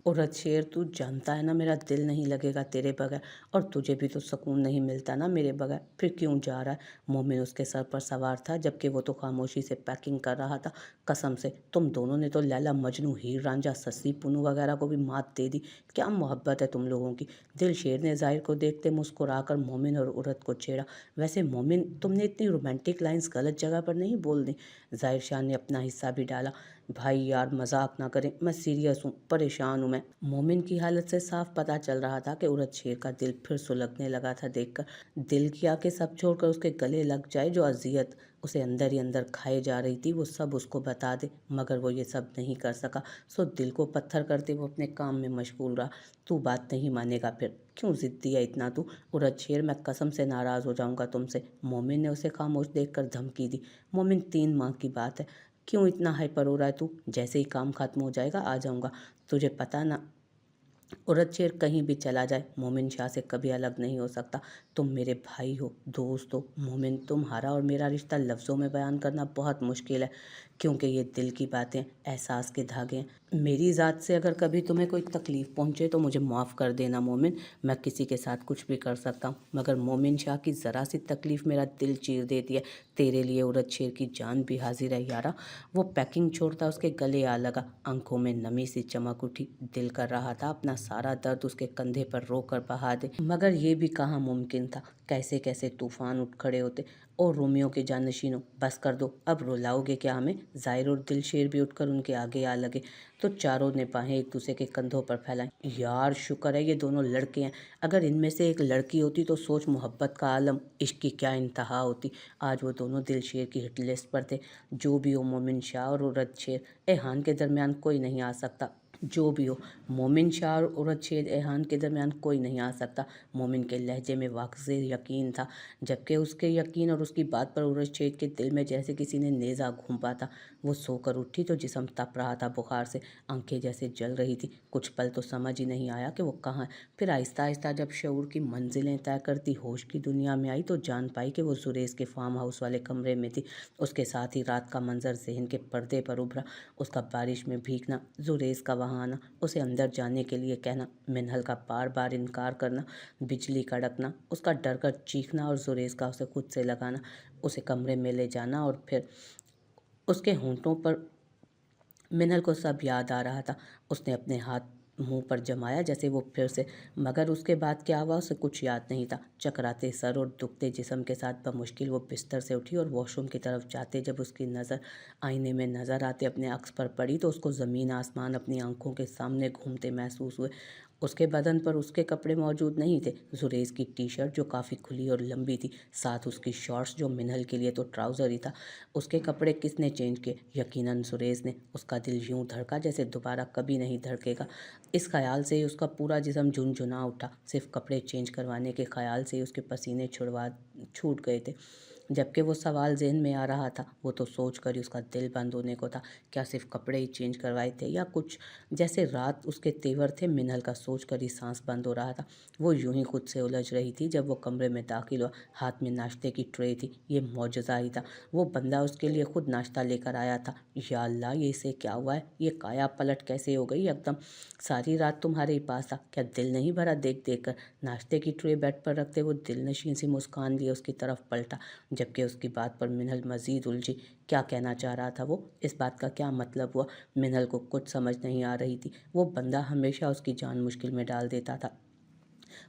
उरद शेर, तू जानता है ना मेरा दिल नहीं लगेगा तेरे बगैर, और तुझे भी तो सुकून नहीं मिलता ना मेरे बगैर, फिर क्यों जा रहा है। मोमिन उसके सर पर सवार था जबकि वो तो खामोशी से पैकिंग कर रहा था। कसम से तुम दोनों ने तो लैला मजनू, हीर रांझा, सस्सी पुन्नू वगैरह को भी मात दे दी। क्या मोहब्बत है तुम लोगों की। दिल शेर ने जाहिर को देखते मुस्कुराकर मोमिन और उरद को छेड़ा। वैसे मोमिन, तुमने इतनी रोमांटिक लाइंस गलत जगह पर नहीं बोल दी। जाहिर शाह ने अपना हिस्सा भी डाला। भाई यार मजाक ना करें, मैं सीरियस हूँ, परेशान हूँ मैं। मोमिन की हालत से साफ पता चल रहा था कि उरद शेर का दिल फिर सुलगने लगा था देखकर। दिल किया कि सब छोड़कर उसके गले लग जाए, जो अजियत उसे अंदर ही अंदर खाए जा रही थी वो सब उसको बता दे, मगर वो ये सब नहीं कर सका। सो दिल को पत्थर करते वो अपने काम में मशगूल रहा। तू बात नहीं मानेगा फिर, क्यों जिद्दी है इतना तू। उरद शेर, मैं कसम से नाराज़ हो जाऊंगा तुमसे। मोमिन ने उसे खामोश देखकर धमकी दी। मोमिन, 3 माह की बात है, क्यों इतना हाइपर हो रहा है तू। जैसे ही काम खत्म हो जाएगा आ जाऊंगा, तुझे पता ना। उरद शेर कहीं भी चला जाए मोमिन शाह से कभी अलग नहीं हो सकता। तुम मेरे भाई हो, दोस्त हो। मोमिन, तुम्हारा और मेरा रिश्ता लफ्ज़ों में बयान करना बहुत मुश्किल है, क्योंकि ये दिल की बातें, एहसास के धागे हैं। मेरी ज़ात से अगर कभी तुम्हें कोई तकलीफ़ पहुँचे तो मुझे माफ़ कर देना मोमिन। मैं किसी के साथ कुछ भी कर सकता हूँ, मगर मोमिन शाह की ज़रा सी तकलीफ़ मेरा दिल चीर देती है। तेरे लिए उरद शेर की जान भी हाजिर है यारा। वो पैकिंग छोड़ता उसके गले आ लगा। आंखों में नमी सी चमक उठी। दिल कर रहा था अपना सारा दर्द उसके कंधे पर रो कर बहा दे, मगर ये भी कहाँ मुमकिन था। कैसे कैसे तूफान उठ खड़े होते। और रोमियो के जानशीनों, बस कर दो, अब रुलाओगे क्या हमें। जाहिर और दिल शेर भी उठकर उनके आगे आ लगे, तो चारों ने बाहें एक दूसरे के कंधों पर फैलाई। यार शुक्र है ये दोनों लड़के हैं, अगर इनमें से एक लड़की होती तो सोच मोहब्बत का आलम, इश्क की क्या इंतहा होती। आज वो दोनों दिल शेर की हिट लिस्ट पर थे। जो भी हो, मोमिन शाह और उरद शेर, एहान के दरमियान कोई नहीं आ सकता। जो भी हो, मोमिन शाह और उरद शेर एहान के दरमियान कोई नहीं आ सकता। मोमिन के लहजे में वाक़ई यकीन था, जबकि उसके यकीन और उसकी बात पर उरद शेर के दिल में जैसे किसी ने नेज़ा घूंपा था। वो सोकर उठी तो जिस्म तप रहा था बुखार से, आंखें जैसे जल रही थी। कुछ पल तो समझ ही नहीं आया कि वो कहाँ है। फिर आहिस्ता आहिस्ता जब शऊर की मंजिलें तय करती होश की दुनिया में आई तो जान पाई कि वो जुरेज के फार्म हाउस वाले कमरे में थी। उसके साथ ही रात का मंजर जहन के पर्दे पर उभरा। उसका बारिश में भीगना, जुरेज का वहाँ आना, उसे अंदर जाने के लिए कहना, मिनहल का बार बार इनकार करना, बिजली कड़कना, उसका डर कर चीखना और जुरेज का उसे खुद से लगाना, उसे कमरे में ले जाना, और फिर उसके होंठों पर मिनहल को सब याद आ रहा था। उसने अपने हाथ मुंह पर जमाया जैसे वो फिर से, मगर उसके बाद क्या हुआ उसे कुछ याद नहीं था। चकराते सर और दुखते जिस्म के साथ बमुश्किल वो बिस्तर से उठी और वॉशरूम की तरफ जाते जब उसकी नज़र आईने में नज़र आते अपने अक्स पर पड़ी तो उसको ज़मीन आसमान अपनी आंखों के सामने घूमते महसूस हुए। उसके बदन पर उसके कपड़े मौजूद नहीं थे। जुरेज की टी शर्ट जो काफ़ी खुली और लंबी थी, साथ उसकी शॉर्ट्स जो मिनहल के लिए तो ट्राउज़र ही था। उसके कपड़े किसने चेंज किए? यकीनन जुरेज ने। उसका दिल यूं धड़का जैसे दोबारा कभी नहीं धड़केगा। इस ख्याल से ही उसका पूरा जिस्म झुनझुना उठा। सिर्फ कपड़े चेंज करवाने के ख्याल से ही उसके पसीने छूट गए थे। जबकि वो सवाल ज़हन में आ रहा था, वो तो सोच कर ही उसका दिल बंद होने को था। क्या सिर्फ कपड़े ही चेंज करवाए थे या कुछ? जैसे रात उसके तेवर थे, मिनहल का सोच कर ही सांस बंद हो रहा था। वो यूं ही खुद से उलझ रही थी जब वो कमरे में दाखिल हुआ। हाथ में नाश्ते की ट्रे थी। ये मौजज़ा ही था, वो बंदा उसके लिए खुद नाश्ता लेकर आया था। या अल्लाह, ये इसे क्या हुआ है? ये काया पलट कैसे हो गई एकदम? सारी रात तुम्हारे ही पास था, क्या दिल नहीं भरा देख देख कर? नाश्ते की ट्रे बेड पर रखते वो दिलनशीन सी मुस्कान लिए उसकी तरफ पलटा, जबकि उसकी बात पर मिनहल मज़ीद उलझी। क्या कहना चाह रहा था वो? इस बात का क्या मतलब हुआ? मिनहल को कुछ समझ नहीं आ रही थी। वो बंदा हमेशा उसकी जान मुश्किल में डाल देता था।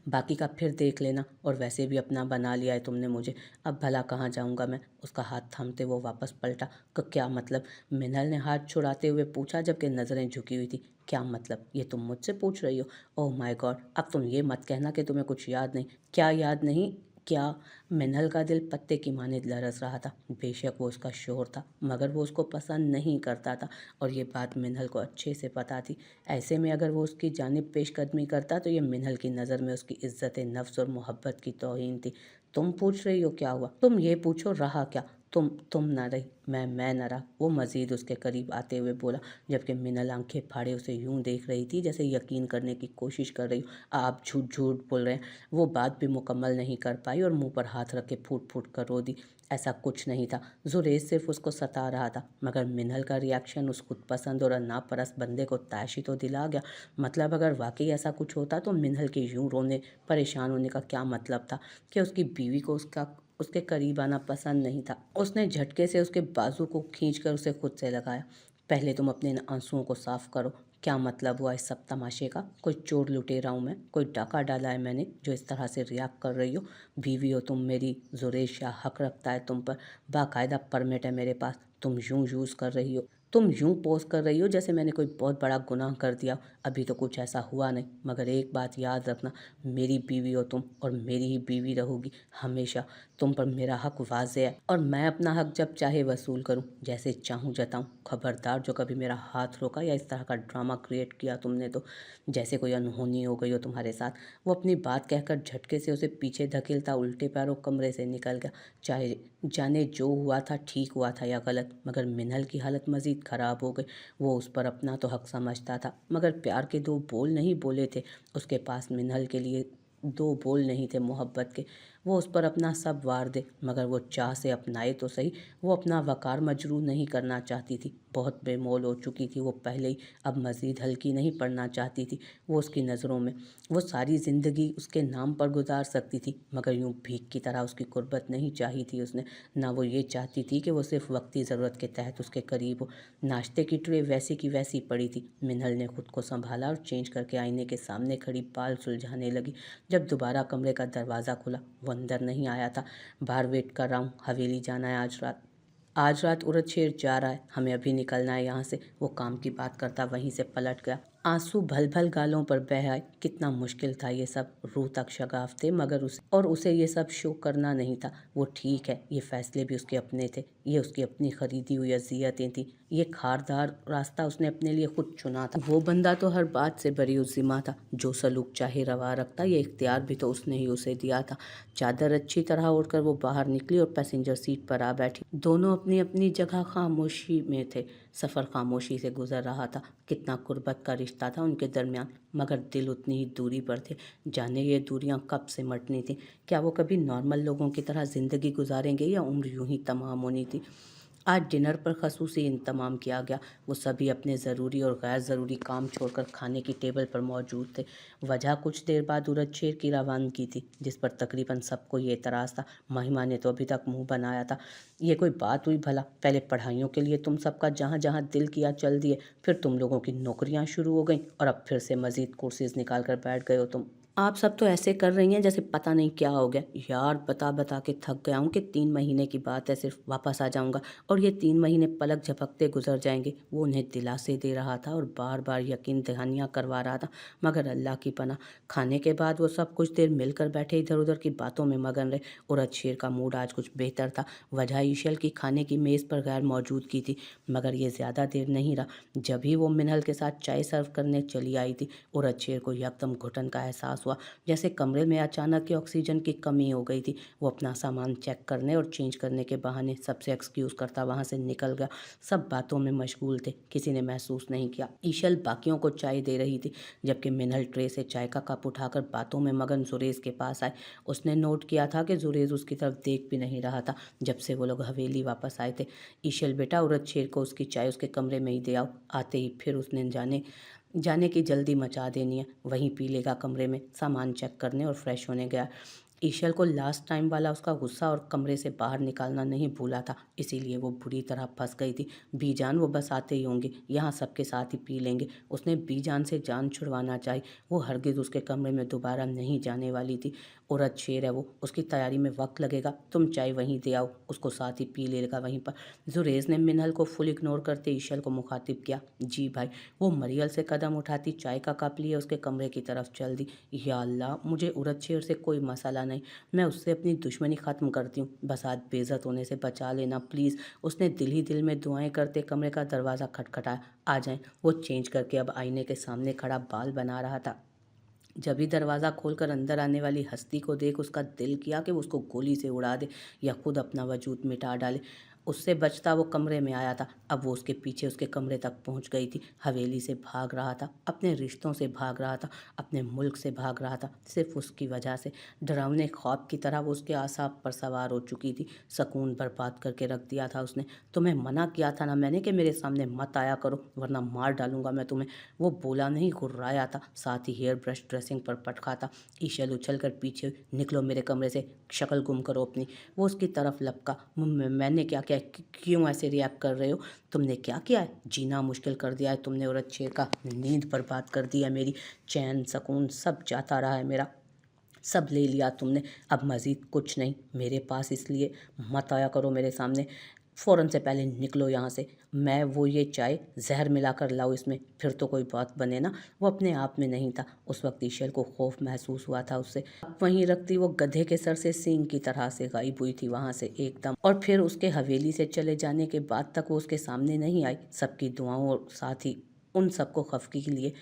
बाकी का फिर देख लेना, और वैसे भी अपना बना लिया है तुमने मुझे, अब भला कहाँ जाऊँगा मैं? उसका हाथ थामते वो वापस पलटा। क्या मतलब? मिनहल ने हाथ छुड़ाते हुए पूछा जबकि नज़रें झुकी हुई थी। क्या मतलब? ये तुम मुझसे पूछ रही हो? ओह माय गॉड, अब तुम ये मत कहना कि तुम्हें कुछ याद नहीं। क्या याद नहीं? क्या? मिनहल का दिल पत्ते की मानिंद लरस रहा था। बेशक वो उसका शोहर था, मगर वो उसको पसंद नहीं करता था, और ये बात मिनहल को अच्छे से पता थी। ऐसे में अगर वो उसकी जानिब पेशकदमी करता तो ये मिनहल की नज़र में उसकी इज्जत नफ्स और मोहब्बत की तौहीन थी। तुम पूछ रही हो क्या हुआ? तुम ये पूछो रहा क्या? तुम ना रही, मैं न रहा। वो मज़ीद उसके करीब आते हुए बोला, जबकि मिनहल आंखें फाड़े उसे यूं देख रही थी जैसे यकीन करने की कोशिश कर रही हो। आप झूठ झूठ बोल रहे हैं। वो बात भी मुकम्मल नहीं कर पाई और मुंह पर हाथ रख के फूट फूट कर रो दी। ऐसा कुछ नहीं था, जुरेज सिर्फ उसको सता रहा था। मगर मिनहल का रिएक्शन उस खुद पसंद और नापरस्त बंदे को तैशी तो दिला गया। मतलब अगर वाकई ऐसा कुछ होता तो मिनहल के यूं रोने परेशान होने का क्या मतलब था कि उसकी बीवी को उसके करीब आना पसंद नहीं था। उसने झटके से उसके बाजू को खींचकर उसे खुद से लगाया। पहले तुम अपने इन आंसुओं को साफ करो। क्या मतलब हुआ इस सब तमाशे का? कोई चोर लुटेरा हूँ मैं? कोई डाका डाला है मैंने जो इस तरह से रिएक्ट कर रही हो? बीवी हो तुम मेरी, जुरेश या हक रखता है तुम पर, बाकायदा परमिट है मेरे पास। तुम यूं यूज़ कर रही हो, तुम यूं पोज कर रही हो जैसे मैंने कोई बहुत बड़ा गुनाह कर दिया। अभी तो कुछ ऐसा हुआ नहीं, मगर एक बात याद रखना, मेरी बीवी हो तुम और मेरी ही बीवी रहोगी हमेशा। तुम पर मेरा हक वाज़ेह है और मैं अपना हक जब चाहे वसूल करूं, जैसे चाहूं जताऊं। खबरदार जो कभी मेरा हाथ रोका या इस तरह का ड्रामा क्रिएट किया तुमने तो जैसे कोई अनहोनी हो गई हो तुम्हारे साथ। वो अपनी बात कहकर झटके से उसे पीछे धकेलता उल्टे पैरों कमरे से निकल गया। चाहे जाने जो हुआ था ठीक हुआ था या गलत, मगर मिनहल की हालत मजीद ख़राब हो गई। वो उस पर अपना तो हक समझता था, मगर प्यार के दो बोल नहीं बोले थे उसके पास। मिनहल के लिए दो बोल नहीं थे मोहब्बत के। वो उस पर अपना सब वार दे, मगर वो चाह से अपनाए तो सही। वो अपना वकार मजरूह नहीं करना चाहती थी। बहुत बेमोल हो चुकी थी वो पहले ही, अब मज़ीद हल्की नहीं पड़ना चाहती थी वो उसकी नज़रों में। वो सारी ज़िंदगी उसके नाम पर गुजार सकती थी, मगर यूं भीख की तरह उसकी कुर्बत नहीं चाही थी उसने। ना वो ये चाहती थी कि वो सिर्फ वक्ती ज़रूरत के तहत उसके करीब हो। नाश्ते की ट्रे वैसी की वैसी पड़ी थी। मिनहल ने खुद को संभाला और चेंज करके आईने के सामने खड़ी बाल सुलझाने लगी। जब दोबारा कमरे का दरवाज़ा खुला, वो अंदर नहीं आया था। बाहर वेट कर रहा हूँ, हवेली जाना है आज रात। आज रात उरद शेर जा रहा है, हमें अभी निकलना है यहाँ से। वो काम की बात करता वहीं से पलट गया। आंसू भल भल गालों पर बह आए। कितना मुश्किल था ये सब, रूह तक शगाफ थे, मगर उसे ये सब शो करना नहीं था। वो ठीक है, ये फैसले भी उसके अपने थे, ये उसकी अपनी खरीदी हुई अज़ियतें थी। ये खारदार रास्ता उसने अपने लिए खुद चुना था। वो बंदा तो हर बात से बरी उज़िमा था, जो सलूक चाहे रवा रखता। ये इख्तियार भी तो उसने ही उसे दिया था। चादर अच्छी तरह ओढ़कर वो बाहर निकली और पैसेंजर सीट पर आ बैठी। दोनों अपनी अपनी जगह खामोशी में थे। सफ़र खामोशी से गुजर रहा था। कितना कुर्बत का रिश्ता था उनके दरमियान, मगर दिल उतनी ही दूरी पर थे। जाने ये दूरियां कब से मटनी थी? क्या वो कभी नॉर्मल लोगों की तरह ज़िंदगी गुजारेंगे या उम्र यूं ही तमाम होनी थी? आज डिनर पर खसूसी इंतमाम किया गया। वो सभी अपने ज़रूरी और गैर ज़रूरी काम छोड़कर खाने की टेबल पर मौजूद थे। वजह कुछ देर बाद उरद शेर की रवानगी थी, जिस पर तकरीबन सबको ये एतराज़ था। महिमा ने तो अभी तक मुंह बनाया था। ये कोई बात हुई भला? पहले पढ़ाइयों के लिए तुम सबका जहाँ जहाँ दिल किया चल दिए, फिर तुम लोगों की नौकरियाँ शुरू हो गई और अब फिर से मज़ीद कोर्सेज़ निकाल कर बैठ गए हो तुम। आप सब तो ऐसे कर रही हैं जैसे पता नहीं क्या हो गया। यार बता बता के थक गया हूँ कि 3 महीने की बात है, सिर्फ वापस आ जाऊँगा और ये 3 महीने पलक झपकते गुजर जाएंगे। वो उन्हें दिलासे दे रहा था और बार बार यकीन दहानियाँ करवा रहा था, मगर अल्लाह की पनाह। खाने के बाद वो सब कुछ देर मिलकर बैठे इधर उधर की बातों में मगन रहे। उरद शेर का मूड आज कुछ बेहतर था। वजह ईशल की खाने की मेज़ पर गैर मौजूदगी थी, मगर ये ज़्यादा देर नहीं रहा। जब ही वो मिनहल के साथ चाय सर्व करने चली आई थी, उरद शेर को यकदम घुटन का एहसास हुआ, जैसे कमरे में अचानक ही ऑक्सीजन की कमी हो गई थी। वो अपना सामान चेक करने और चेंज करने के बहाने सबसे एक्सक्यूज़ करता वहाँ से निकल गया। सब बातों में मशगूल थे, किसी ने महसूस नहीं किया। ईशल बाकियों को चाय दे रही थी, जबकि मिनहल ट्रे से चाय का कप उठाकर बातों में मगन जुरेज के पास आए। उसने नोट किया था कि जुरेज उसकी तरफ देख भी नहीं रहा था जब से वो लोग हवेली वापस आए थे। ईशल बेटा, उरद शेर को उसकी चाय उसके कमरे में ही दे आओ। आते ही फिर उसने जाने की जल्दी मचा देनी है, वहीं पी लेगा कमरे में। सामान चेक करने और फ्रेश होने गया। ईशल को लास्ट टाइम वाला उसका गुस्सा और कमरे से बाहर निकालना नहीं भूला था, इसीलिए वो बुरी तरह फंस गई थी। बीजान वो बस आते ही होंगे, यहाँ सबके साथ ही पी लेंगे। उसने बीजान से जान छुड़वाना चाहिए। वो हरगिज़ उसके कमरे में दोबारा नहीं जाने वाली थी। उरद शेर है वो, उसकी तैयारी में वक्त लगेगा। तुम चाय वहीं दे आओ, उसको साथ ही पी लेगा वहीं पर। जुरेज ने मिनहल को फुल इग्नोर करते ईशल को मुखातिब किया। जी भाई। वो मरियल से कदम उठाती चाय का कप लिए उसके कमरे की तरफ चल दी। या अल्लाह, मुझे उरद शेर से कोई मसला नहीं, मैं उससे अपनी दुश्मनी ख़त्म करती हूँ, बस आज बेइज्जत होने से बचा लेना प्लीज़। उसने दिल ही दिल में दुआएं करते कमरे का दरवाज़ा खटखटाया। आ जाएं। वो चेंज करके अब आईने के सामने खड़ा बाल बना रहा था। जब ही दरवाज़ा खोलकर अंदर आने वाली हस्ती को देख उसका दिल किया कि वो उसको गोली से उड़ा दे या खुद अपना वजूद मिटा डाले। उससे बचता वो कमरे में आया था। अब वो उसके पीछे उसके कमरे तक पहुंच गई थी। हवेली से भाग रहा था, अपने रिश्तों से भाग रहा था, अपने मुल्क से भाग रहा था, सिर्फ उसकी वजह से। डरावने ख्वाब की तरह वो उसके आसाब पर सवार हो चुकी थी। सुकून बर्बाद करके रख दिया था उसने। तुम्हें मना किया था ना मैंने कि मेरे सामने मत आया करो वरना मार डालूंगा मैं तुम्हें। वो बोला नहीं, घुर्राया था, साथ ही हेयर ब्रश ड्रेसिंग पर पटका था। ईशल उछल कर पीछे हुई, निकलो मेरे कमरे से, शक्ल गुम करो अपनी। वो उसकी तरफ लपका। मैंने क्या किया, क्यों ऐसे रिएक्ट कर रहे हो? तुमने क्या किया है? जीना मुश्किल कर दिया है तुमने औरत शेर का। नींद बर्बाद कर दी है मेरी, चैन सुकून सब जाता रहा है मेरा, सब ले लिया तुमने। अब मज़ीद कुछ नहीं मेरे पास, इसलिए मत आया करो मेरे सामने। फ़ौरन से पहले निकलो यहाँ से। मैं वो ये चाय जहर मिलाकर लाऊं इसमें, फिर तो कोई बात बने ना। वो अपने आप में नहीं था। उस वक्त ईशल को खौफ महसूस हुआ था उससे। अब वहीं रखती वो गधे के सर से सींग की तरह से गायब हुई थी वहाँ से एकदम। और फिर उसके हवेली से चले जाने के बाद तक वो उसके सामने नहीं आई। सबकी दुआओं और साथ ही उन सबको खफकी के लिए,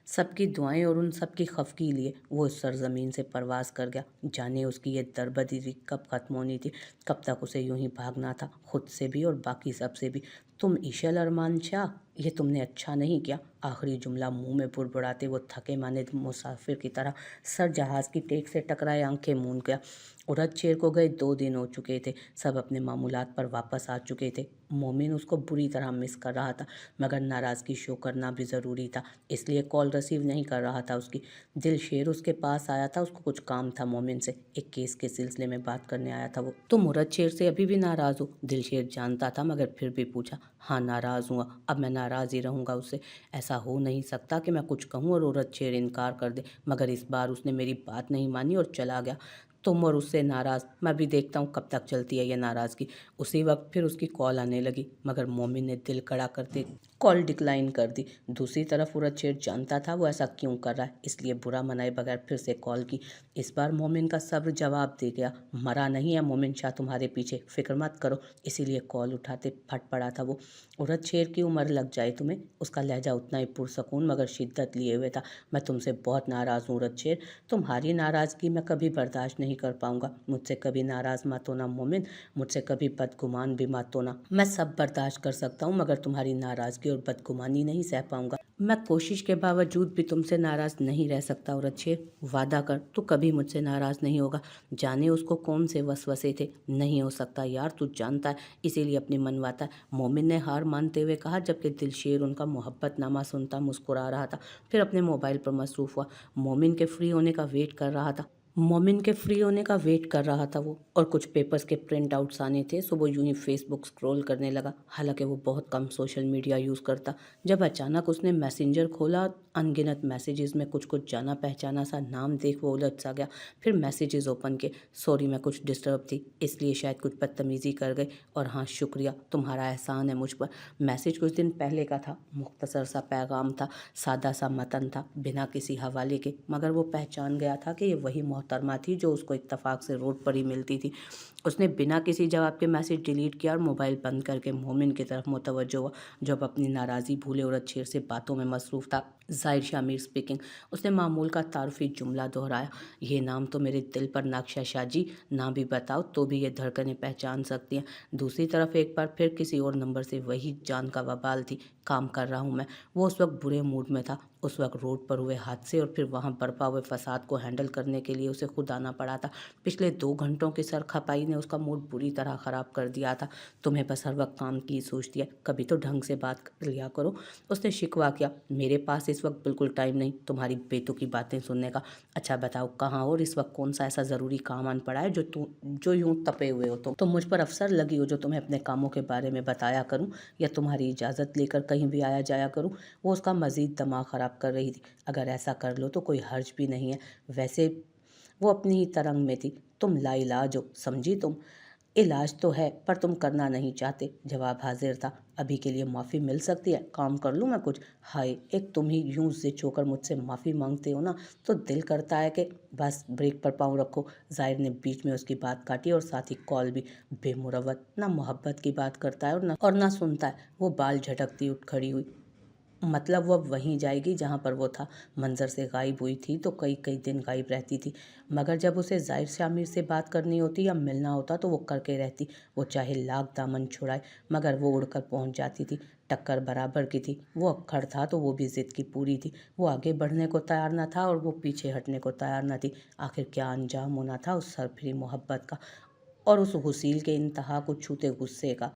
सबकी दुआएं और उन सब की खफकी लिए वो इस सरजमीन से परवास कर गया। जाने उसकी ये दरबदरी कब ख़त्म होनी थी, कब तक उसे यूं ही भागना था, खुद से भी और बाकी सब से भी। तुम ईशल अरमान शाह, ये तुमने अच्छा नहीं किया। आखिरी जुमला मुंह में बुड़बुड़ाते वो थके माने मुसाफिर की तरह सर जहाज़ की टेक से टकराए आंखें मूंद गया। उड़द शेर को गए 2 दिन हो चुके थे, सब अपने मामूलात पर वापस आ चुके थे। मोमिन उसको बुरी तरह मिस कर रहा था, मगर नाराज़गी शो करना भी ज़रूरी था, इसलिए कॉल रिसीव नहीं कर रहा था उसकी। दिलशेर उसके पास आया था, उसको कुछ काम था मोमिन से, एक केस के सिलसिले में बात करने आया था वो। तुम उड़द शेर से अभी भी नाराज़ हो? दिलशेर जानता था मगर फिर भी पूछा। हाँ नाराज़ हुआ, अब मैं नाराज़ ही रहूँगा उससे। ऐसा हो नहीं सकता कि मैं कुछ कहूँ और उड़द शेर इनकार कर दे, मगर इस बार उसने मेरी बात नहीं मानी और चला गया। तुम और उससे नाराज़, मैं भी देखता हूँ कब तक चलती है ये नाराज़गी। उसी वक्त फिर उसकी कॉल आने लगी, मगर मोमिन ने दिल कड़ा करते कॉल डिक्लाइन कर दी। दूसरी तरफ उड़द शेर जानता था वो ऐसा क्यों कर रहा है, इसलिए बुरा मनाए बगैर फिर से कॉल की। इस बार मोमिन का सब्र जवाब दे गया। मरा नहीं है मोमिन शाह तुम्हारे पीछे, फिक्र मत करो, इसीलिए कॉल उठाते फट पड़ा था वो। उड़द शेर की उम्र लग जाए तुम्हें, उसका लहजा उतना ही पुरसकून मगर शिद्दत लिए हुए था। मैं तुमसे बहुत नाराज़ हूँ उड़द शेर, तुम्हारी नाराज़गी मैं कभी बर्दाश्त नहीं कर पाऊंगा। मुझसे कभी नाराज़ मत होना मोमिन, मुझसे कभी बदगुमान भी मत होना। मैं सब बर्दाश्त कर सकता हूँ मगर तुम्हारी नाराज़गी और बदगुमानी नहीं सह पाऊंगा। मैं कोशिश के बावजूद भी तुमसे नाराज़ नहीं रह सकता उड़द शेर। वादा कर तू कभी मुझसे नाराज़ नहीं होगा। जाने उसको कौन से वसवसे थे। नहीं हो सकता यार, तू जानता है, इसीलिए अपनी मनवाता है, मोमिन ने हार मानते हुए कहा, जबकि दिलशेर उनका मोहब्बतनामा सुनता मुस्कुरा रहा था। फिर अपने मोबाइल पर मसरूफ़ हुआ। मोमिन के फ्री होने का वेट कर रहा था। वो, और कुछ पेपर्स के प्रिंट आउट्स आने थे, सो वो यूं ही फेसबुक स्क्रॉल करने लगा। हालांकि वो बहुत कम सोशल मीडिया यूज़ करता। जब अचानक उसने मैसेंजर खोला, अनगिनत मैसेजेस में कुछ कुछ जाना पहचाना सा नाम देख वो उलझ सा गया। फिर मैसेजेस ओपन किए। सॉरी मैं कुछ डिस्टर्ब थी, इसलिए शायद कुछ बदतमीज़ी कर गई, और हाँ शुक्रिया, तुम्हारा एहसान है मुझ पर। मैसेज कुछ दिन पहले का था, मुख्तसर सा पैगाम था, सादा सा मतन था, बिना किसी हवाले के, मगर वो पहचान गया था कि ये वही मोहतरमा थी जो उसको इत्तफाक से रोड पर ही मिलती थी। उसने बिना किसी जवाब के मैसेज डिलीट किया और मोबाइल बंद करके मोमिन की तरफ मुतवज्जो हुआ, जो अब अपनी नाराज़ी भूले उड़द शेर से बातों में मसरूफ़ था। ज़ाहिर शामिर स्पीकिंग। उसने मामूल का तारुफी जुमला दोहराया। ये नाम तो मेरे दिल पर नक्श है शाहजी, ना भी बताओ तो भी ये धड़कनें पहचान सकती हैं। दूसरी तरफ एक बार फिर किसी और नंबर से वही जान का वबाल थी। काम कर रहा हूँ मैं। वो उस वक्त बुरे मूड में था। उस वक्त रोड पर हुए हादसे और फिर वहाँ बरपा हुए फसाद को हैंडल करने के लिए उसे खुद आना पड़ा था। पिछले 2 घंटों की सरखपाई ने उसका मूड बुरी तरह ख़राब कर दिया था। तुम्हें बस हर वक्त काम की सोचती है, कभी तो ढंग से बात कर लिया करो, उसने शिकवा किया। मेरे पास इस वक्त बिल्कुल टाइम नहीं तुम्हारी बेतुकी बातें सुनने का। अच्छा बताओ कहाँ और इस वक्त कौन सा ऐसा ज़रूरी काम आन पड़ा है जो यूं तपे हुए हो तुम मुझ पर अफसर लगी हो जो तुम्हें अपने कामों के बारे में बताया करूं, या तुम्हारी इजाज़त लेकर कहीं भी आया जाया करूं। वो उसका मज़ीद दिमाग ख़राब कर रही थी। अगर ऐसा कर लो तो कोई हर्ज भी नहीं है, वैसे वो अपनी ही तरंग में थी। तुम लाइलाज हो, समझी तुम। इलाज तो है पर तुम करना नहीं चाहते। जवाब हाजिर था। अभी के लिए माफ़ी मिल सकती है, काम कर लूँ मैं कुछ। हाय, एक तुम ही यूं जिद होकर मुझसे माफ़ी मांगते हो ना, तो दिल करता है कि बस ब्रेक पर पाँव रखो। जाहिर ने बीच में उसकी बात काटी और साथ ही कॉल भी। बेमुरवत, ना मोहब्बत की बात करता है और ना सुनता है। वो बाल झटकती उठ खड़ी हुई। मतलब वो अब वहीं जाएगी जहाँ पर वो था। मंज़र से गायब हुई थी तो कई कई दिन गायब रहती थी, मगर जब उसे ज़ाहिर शामिर से बात करनी होती या मिलना होता तो वो करके रहती। वो चाहे लाख दामन छुड़ाए मगर वो उड़कर पहुँच जाती थी। टक्कर बराबर की थी। वो अक्खड़ था तो वो भी ज़िद की पूरी थी। वो आगे बढ़ने को तैयार न था और वो पीछे हटने को तैयार न थी। आखिर क्या अंजाम होना था उस सरफरी मोहब्बत का और उस हुसील के इंतहा को छूते गुस्से का।